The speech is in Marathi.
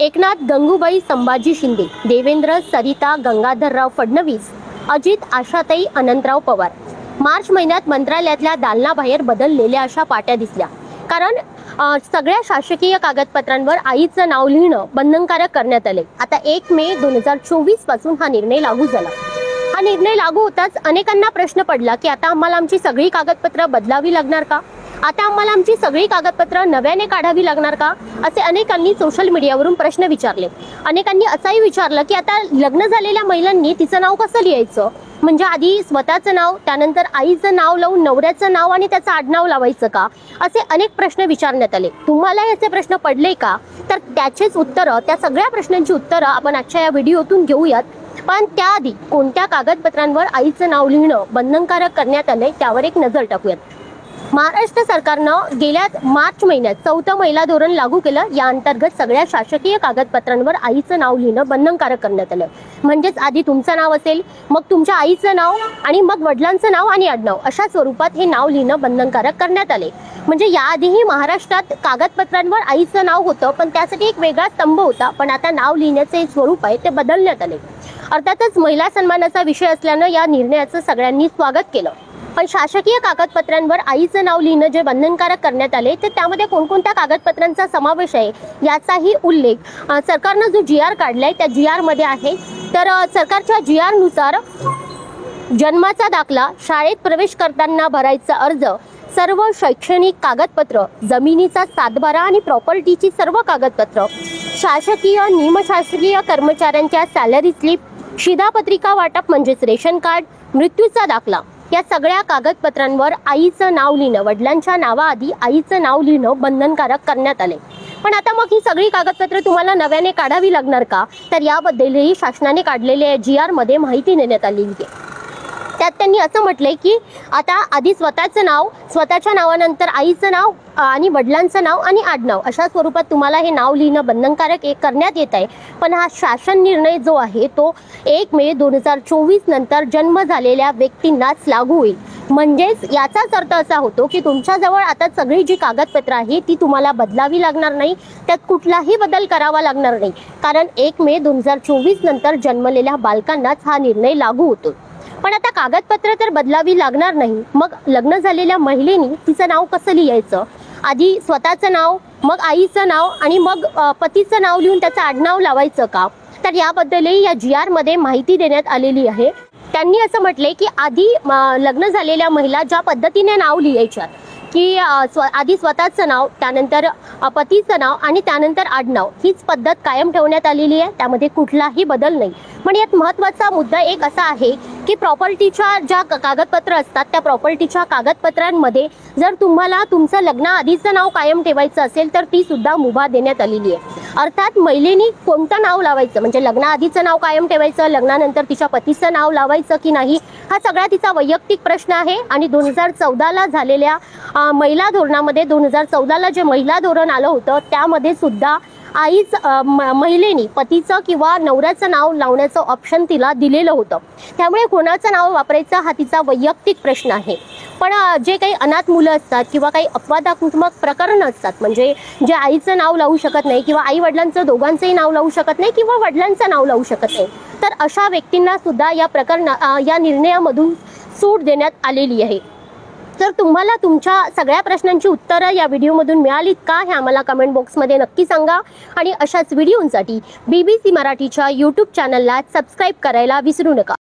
एकनाथ, गंगूबाई, संभाजी शिंदे, देवेंद्र, सरिता, गंगाधरराव फडणवीस, अजित, आशाताई, अनंतराव पवार मार्च महिन्यात मंत्रालयातल्या दालनाबाहेर बदललेल्या अशा पाट्या दिसल्या. कारण सगळ्या शासकीय कागदपत्रांवर आईचं नाव लिहिणं बंधनकारक करण्यात आले. आता 1 मे 2024 पासून हा निर्णय लागू झाला. हा निर्णय लागू होताच अनेकांना प्रश्न पडला की आता आम्हाला आमची सगळी कागदपत्र बदलावी लागणार का? आता आम्हाला आमची सगळी कागदपत्र नव्याने काढावी लागणार का? असे अनेकांनी सोशल मीडियावरून प्रश्न विचारले. अनेकांनी असाही विचारलं की आता लग्न झालेल्या महिलांनी तिचं नाव कसं लिहायचं? म्हणजे आधी स्वतःचं नाव, त्यानंतर आईचं नाव लावून नवऱ्याचं नाव आणि त्याचं आडनाव लावायचं का? असे अनेक प्रश्न विचारण्यात आले. तुम्हाला याचे प्रश्न पडले का? तर त्याचेच उत्तरं, त्या सगळ्या प्रश्नांची उत्तरं आपण आजच्या या व्हिडिओतून घेऊयात. पण त्याआधी कोणत्या कागदपत्रांवर आईचं नाव लिहिणं बंधनकारक करण्यात आलंय त्यावर एक नजर टाकूयात. महाराष्ट्र सरकारनं गेल्या मार्च महिन्यात 4थं महिला धोरण लागू केलं. या अंतर्गत सगळ्या शासकीय कागदपत्रांवर आईचं नाव लिहिणं बंधनकारक करण्यात आलं. म्हणजेच आधी तुमचं नाव असेल, मग तुमच्या आईचं नाव आणि मग वडिलांचं नाव आणि आडनाव अशा स्वरूपात हे नाव लिहिणं बंधनकारक करण्यात आले. म्हणजे याआधीही महाराष्ट्रात कागदपत्रांवर आईचं नाव होतं, पण त्यासाठी एक वेगळा स्तंभ होता. पण आता नाव लिहिण्याचे स्वरूप आहे ते बदलण्यात आले. अर्थातच महिला सन्मानाचा विषय असल्यानं या निर्णयाचं सगळ्यांनी स्वागत केलं. पण शासकीय कागदपत्रांवर आईचं नाव लिहिणं जे बंधनकारक करण्यात आले, तर त्यामध्ये कोणकोणत्या कागदपत्रांचा समावेश आहे याचाही उल्लेख सरकारनं जो GR काढलाय त्या GR मध्ये आहे. तर सरकारच्या GR नुसार जन्माचा दाखला, शाळेत प्रवेश करताना भरायचा अर्ज, सर्व शैक्षणिक कागदपत्र, जमिनीचा सातबारा आणि प्रॉपर्टीची सर्व कागदपत्र, शासकीय निमशासकीय कर्मचाऱ्यांच्या सॅलरी स्लिप, शिधापत्रिका वाटप म्हणजेच रेशन कार्ड, मृत्यूचा दाखला या सगळ्या कागदपत्रांवर आईचं नाव लिहिणं, वडिलांच्या नावाआधी आईचं नाव लिहिणं बंधनकारक करण्यात आले. पण आता मग ही सगळी कागदपत्र तुम्हाला नव्याने काढावी लागणार का? तर याबद्दलही शासनाने काढलेल्या GR मध्ये माहिती देण्यात आलेली आहे. त्यात त्यांनी असं म्हटलंय की आता आधी स्वतःचं नाव, स्वतःच्या नावानंतर आईचं नाव आणि वडिलांचं नाव आणि आडनाव अशा स्वरूपात तुम्हाला हे नाव लिहिणं बंधनकारक करण्यात येत आहे. पण हा शासन निर्णय जो आहे तो 1 मे 2024 नंतर जन्म झालेल्या व्यक्तींनाच लागू होईल. म्हणजेच याचाच अर्थ असा होतो की तुमच्याजवळ आता सगळी जी कागदपत्र आहे ती तुम्हाला बदलावी लागणार नाही, त्यात कुठलाही बदल करावा लागणार नाही. कारण 1 मे 2024 नंतर जन्मलेल्या बालकांनाच हा निर्णय लागू होतो. पण आता कागदपत्र तर बदलावी लागणार नाही. मग लग्न झालेल्या महिलेनी तिचं नाव कसं लिहायचं? आधी स्वतःचं नाव, मग आईचं नाव आणि मग पतीचं नाव लिहून त्याचं आडनाव लावायचं का? तर याबद्दलही या GR मध्ये माहिती देण्यात आलेली आहे. त्यांनी असं म्हटलंय की आधी लग्न झालेल्या महिला ज्या पद्धतीने नाव लिहायच्या की आधी स्वतःचं नाव, त्यानंतर पतीचं नाव आणि त्यानंतर आडनाव, हीच पद्धत कायम ठेवण्यात आलेली आहे. त्यामध्ये कुठलाही बदल नाही. पण यात महत्त्वाचा मुद्दा एक असा आहे की प्रॉपर्टीच्या ज्या कागदपत्र असतात त्या प्रॉपर्टीच्या कागदपत्रांमध्ये जर तुम्हाला तुमचं लग्नाआधीचं नाव कायम ठेवायचं असेल तर ती सुद्धा मुभा देण्यात आलेली आहे. अर्थात महिलेनी कोणतं नाव लावायचं, म्हणजे लग्नाआधीचं नाव कायम ठेवायचं, लग्नानंतर तिच्या पतीचं नाव लावायचं की नाही, हा सगळा तिचा वैयक्तिक प्रश्न आहे. आणि 2014ला झालेल्या महिला धोरणामध्ये, 2014ला जे महिला धोरण आलं होतं त्यामध्ये सुद्धा आईच महिलेनी पतीचं किंवा नवऱ्याचं नाव लावण्याचं ऑप्शन तिला दिलेलं होतं. त्यामुळे कोणाचं नाव वापरायचं हा तिचा वैयक्तिक प्रश्न आहे. पण जे काही अनाथ मुलं असतात किंवा काही अपवादात्मक प्रकरणं असतात, म्हणजे जे आईचं नाव लावू शकत नाही किंवा आई वडिलांचं दोघांचंही नाव लावू शकत नाही किंवा वडिलांचं नाव लावू शकत नाही, तर अशा व्यक्तींना सुद्धा या निर्णयामधून सूट देण्यात आलेली आहे. तर तुम्हाला तुमच्या सगळ्या प्रश्नांची उत्तरं या व्हिडिओमधून मिळालीत का हे आम्हाला कमेंट बॉक्समध्ये नक्की सांगा. आणि अशाच व्हिडिओंसाठी BBC मराठीच्या YouTube चॅनलला सबस्क्राईब करायला विसरू नका.